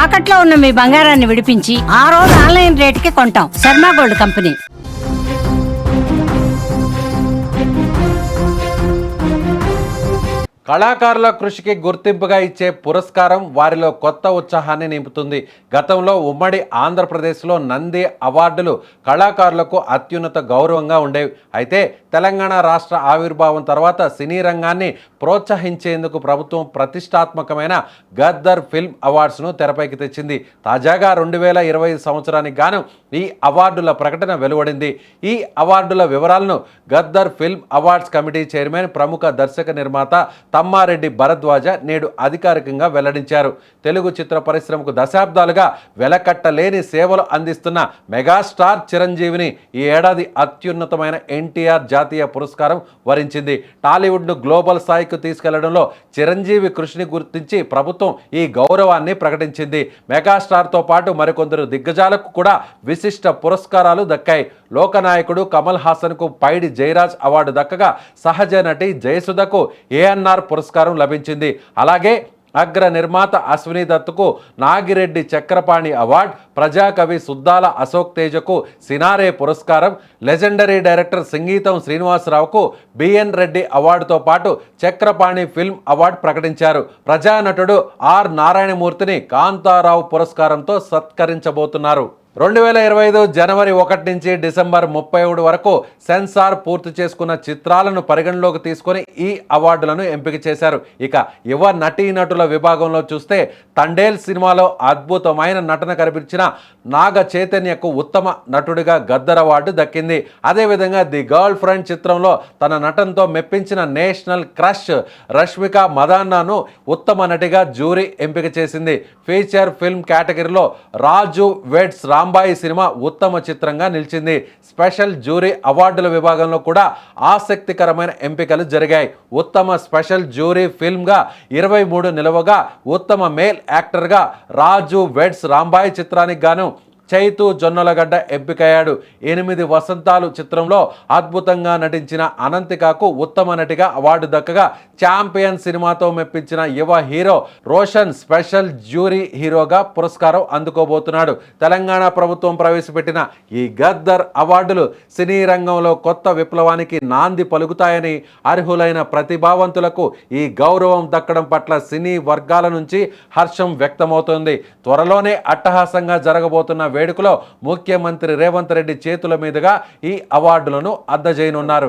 తాకట్లో ఉన్న మీ బంగారాన్ని విడిపించి ఆ రోజు ఆన్లైన్ రేటుకి కొంటాం. Sharma gold company. కళాకారుల కృషికి గుర్తింపుగా ఇచ్చే పురస్కారం వారిలో కొత్త ఉత్సాహాన్ని నింపుతుంది. గతంలో ఉమ్మడి ఆంధ్రప్రదేశ్లో నంది అవార్డులు కళాకారులకు అత్యున్నత గౌరవంగా ఉండేవి. అయితే తెలంగాణ రాష్ట్ర ఆవిర్భావం తర్వాత సినీ రంగాన్ని ప్రోత్సహించేందుకు ప్రభుత్వం ప్రతిష్టాత్మకమైన గద్దర్ ఫిల్మ్ అవార్డ్స్ను తెరపైకి తెచ్చింది. తాజాగా 2020 సంవత్సరానికి గాను ఈ అవార్డుల ప్రకటన వెలువడింది. ఈ అవార్డుల వివరాలను Gaddar film awards committee chairman, ప్రముఖ దర్శక నిర్మాత తమ్మారెడ్డి భరద్వాజ నేడు అధికారికంగా వెల్లడించారు. తెలుగు చిత్ర పరిశ్రమకు దశాబ్దాలుగా వెలకట్టలేని సేవలు అందిస్తున్న మెగాస్టార్ చిరంజీవిని ఈ ఏడాది అత్యున్నతమైన ఎన్టీఆర్ జాతీయ పురస్కారం వరించింది. టాలీవుడ్ను గ్లోబల్ స్థాయికి తీసుకెళ్లడంలో చిరంజీవి కృషిని గుర్తించి ప్రభుత్వం ఈ గౌరవాన్ని ప్రకటించింది. మెగాస్టార్తో పాటు మరికొందరు దిగ్గజాలకు కూడా విశిష్ట పురస్కారాలు దక్కాయి. లోకనాయకుడు కమల్ హాసన్కు పైడి జయరాజ్ అవార్డు దక్కగా సహజ నటి జయసుధకు ఏఎన్ఆర్ పురస్కారం లభించింది. అలాగే అగ్ర నిర్మాత అశ్విని దత్తుకు నాగిరెడ్డి చక్రపాణి అవార్డ్, ప్రజాకవి సుద్దాల అశోక్ తేజకు సినారే పురస్కారం, లెజెండరీ డైరెక్టర్ సంగీతం శ్రీనివాసరావుకు బిఎన్ రెడ్డి అవార్డుతో పాటు చక్రపాణి ఫిల్మ్ అవార్డు ప్రకటించారు. ప్రజానటుడు ఆర్ నారాయణమూర్తిని కాంతారావు పురస్కారంతో సత్కరించబోతున్నారు. 2025 జనవరి 1 నుంచి డిసెంబర్ 31 వరకు సెన్సార్ పూర్తి చేసుకున్న చిత్రాలను పరిగణలోకి తీసుకొని ఈ అవార్డులను ఎంపిక చేశారు. ఇక యువ నటీనటుల విభాగంలో చూస్తే తండేల్ సినిమాలో అద్భుతమైన నటన కనిపించిన నాగ చైతన్యకు ఉత్తమ నటుడిగా గద్దర్ అవార్డు దక్కింది. అదేవిధంగా ది గర్ల్ ఫ్రెండ్ చిత్రంలో తన నటనతో మెప్పించిన నేషనల్ క్రష్ రష్మిక మదాన్నాను ఉత్తమ నటిగా జ్యూరీ ఎంపిక చేసింది. ఫీచర్ ఫిల్మ్ కేటగిరీలో రాజు వెడ్స్ రాంబాయి సినిమా ఉత్తమ చిత్రంగా నిలిచింది. స్పెషల్ జ్యూరీ అవార్డుల విభాగంలో కూడా ఆసక్తికరమైన ఎంపికలు జరిగాయి. ఉత్తమ స్పెషల్ జ్యూరీ ఫిల్మ్గా 23 నిలవగా, ఉత్తమ మేల్ యాక్టర్గా రాజు వెడ్స్ రాంబాయి చిత్రానికి గాను చైతు జొన్నలగడ్డ ఎంపికయ్యాడు. 8 వసంతాలు చిత్రంలో అద్భుతంగా నటించిన అనంతికకు ఉత్తమ నటిగా అవార్డు దక్కగా, ఛాంపియన్ సినిమాతో మెప్పించిన యువ హీరో రోషన్ స్పెషల్ జ్యూరీ హీరోగా పురస్కారం అందుకోబోతున్నాడు. తెలంగాణ ప్రభుత్వం ప్రవేశపెట్టిన ఈ గద్దర్ అవార్డులు సినీ రంగంలో కొత్త విప్లవానికి నాంది పలుకుతాయని, అర్హులైన ప్రతిభావంతులకు ఈ గౌరవం దక్కడం పట్ల సినీ వర్గాల నుంచి హర్షం వ్యక్తమవుతోంది. త్వరలోనే అట్టహాసంగా జరగబోతున్న వేడుకలో ముఖ్యమంత్రి రేవంత్ రెడ్డి చేతుల మీదుగా ఈ అవార్డులను అందజేయనున్నారు.